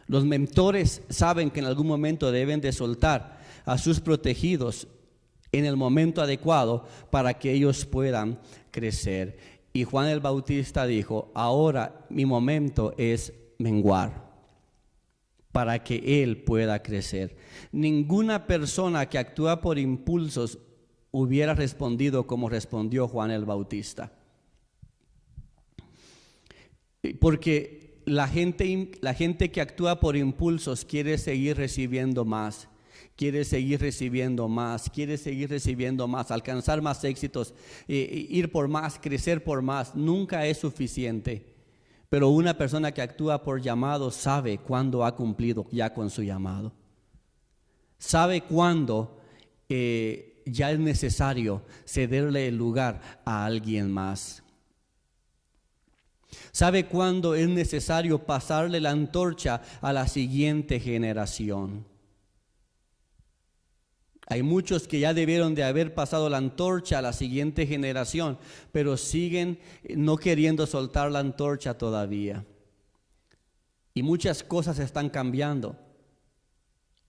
Los mentores saben que en algún momento deben de soltar a sus protegidos en el momento adecuado para que ellos puedan crecer. Y Juan el Bautista dijo: ahora mi momento es menguar para que él pueda crecer. Ninguna persona que actúa por impulsos hubiera respondido como respondió Juan el Bautista. Porque la gente que actúa por impulsos quiere seguir recibiendo más, quiere seguir recibiendo más, quiere seguir recibiendo más, alcanzar más éxitos, ir por más, crecer por más. Nunca es suficiente. Pero una persona que actúa por llamado sabe cuándo ha cumplido ya con su llamado. Sabe cuándo ya es necesario cederle el lugar a alguien más. Sabe cuándo es necesario pasarle la antorcha a la siguiente generación. Hay muchos que ya debieron de haber pasado la antorcha a la siguiente generación, pero siguen no queriendo soltar la antorcha todavía. Y muchas cosas están cambiando.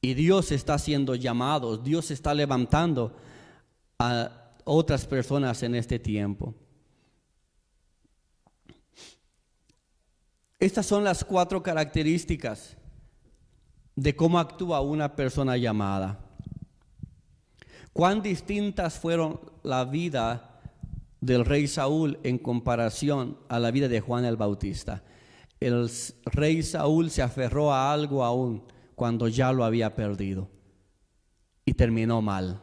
Y Dios está haciendo llamados, Dios está levantando a otras personas en este tiempo. Estas son las 4 características de cómo actúa una persona llamada. Cuán distintas fueron la vida del rey Saúl en comparación a la vida de Juan el Bautista. El rey Saúl se aferró a algo aún cuando ya lo había perdido y terminó mal.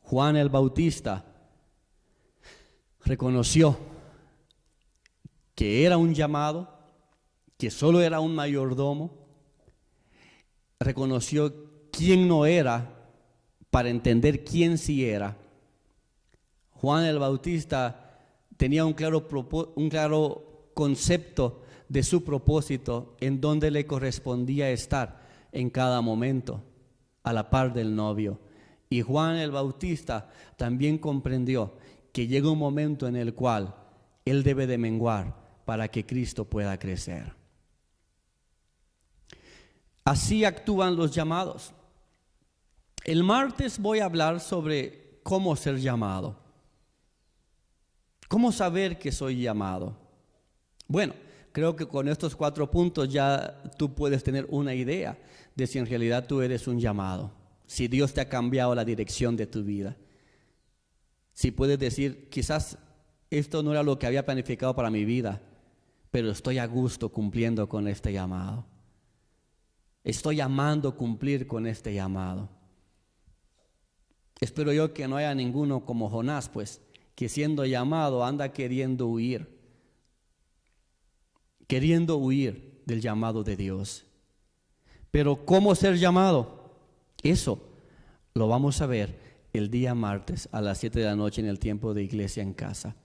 Juan el Bautista reconoció que era un llamado, que solo era un mayordomo, reconoció quién no era para entender quién sí era. Juan el Bautista tenía un claro concepto de su propósito, en donde le correspondía estar en cada momento, a la par del novio. Y Juan el Bautista también comprendió que llega un momento en el cual él debe de menguar para que Cristo pueda crecer. Así actúan los llamados. El martes voy a hablar sobre cómo ser llamado. ¿Cómo saber que soy llamado? Bueno, creo que con estos 4 puntos ya tú puedes tener una idea de si en realidad tú eres un llamado. Si Dios te ha cambiado la dirección de tu vida. Si puedes decir, quizás esto no era lo que había planificado para mi vida, pero estoy a gusto cumpliendo con este llamado. Estoy amando cumplir con este llamado. Espero yo que no haya ninguno como Jonás, pues, que siendo llamado anda queriendo huir del llamado de Dios. Pero ¿cómo ser llamado? Eso lo vamos a ver el día martes a las 7 de la noche en el tiempo de Iglesia en Casa.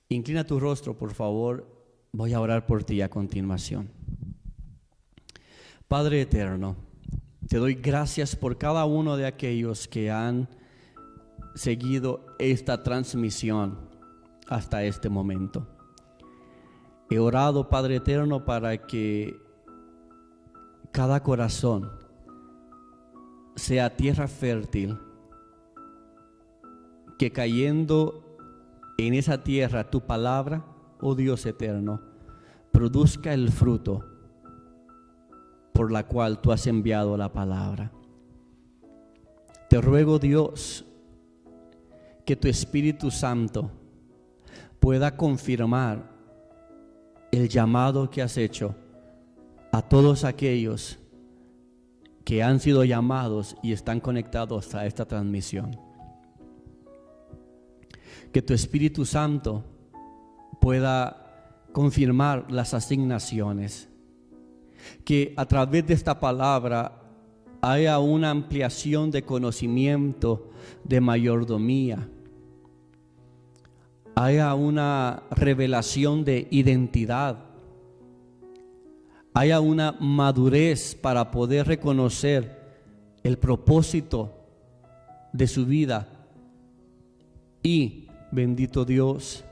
Inclina tu rostro, por favor. Voy a orar por ti a continuación. Padre eterno, te doy gracias por cada uno de aquellos que han seguido esta transmisión hasta este momento. He orado, Padre eterno, para que cada corazón sea tierra fértil, que cayendo en esa tierra tu palabra, oh Dios eterno, produzca el fruto por la cual tú has enviado la palabra. Te ruego, Dios, que tu Espíritu Santo pueda confirmar el llamado que has hecho a todos aquellos que han sido llamados y están conectados a esta transmisión. Que tu Espíritu Santo pueda confirmar las asignaciones. Que a través de esta palabra haya una ampliación de conocimiento, de mayordomía. Haya una revelación de identidad. Haya una madurez para poder reconocer el propósito de su vida. Y, bendito Dios,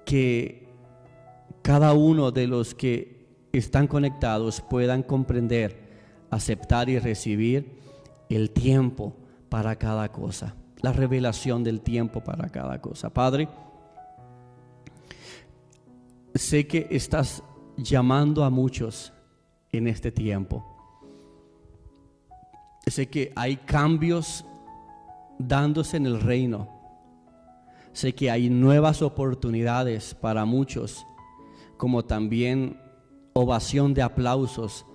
que cada uno de los que están conectados puedan comprender, aceptar y recibir el tiempo para cada cosa, la revelación del tiempo para cada cosa. Padre, sé que estás llamando a muchos en este tiempo. Sé que hay cambios dándose en el reino. Sé que hay nuevas oportunidades para muchos, como también ovación de aplausos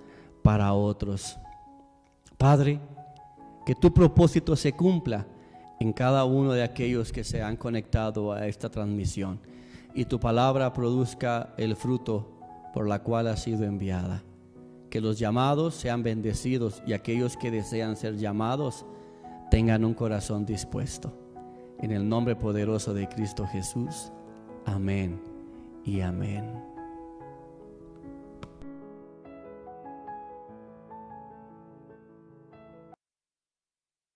para otros. Padre, que tu propósito se cumpla en cada uno de aquellos que se han conectado a esta transmisión y tu palabra produzca el fruto por la cual ha sido enviada. Que los llamados sean bendecidos y aquellos que desean ser llamados tengan un corazón dispuesto. En el nombre poderoso de Cristo Jesús. Amén y amén.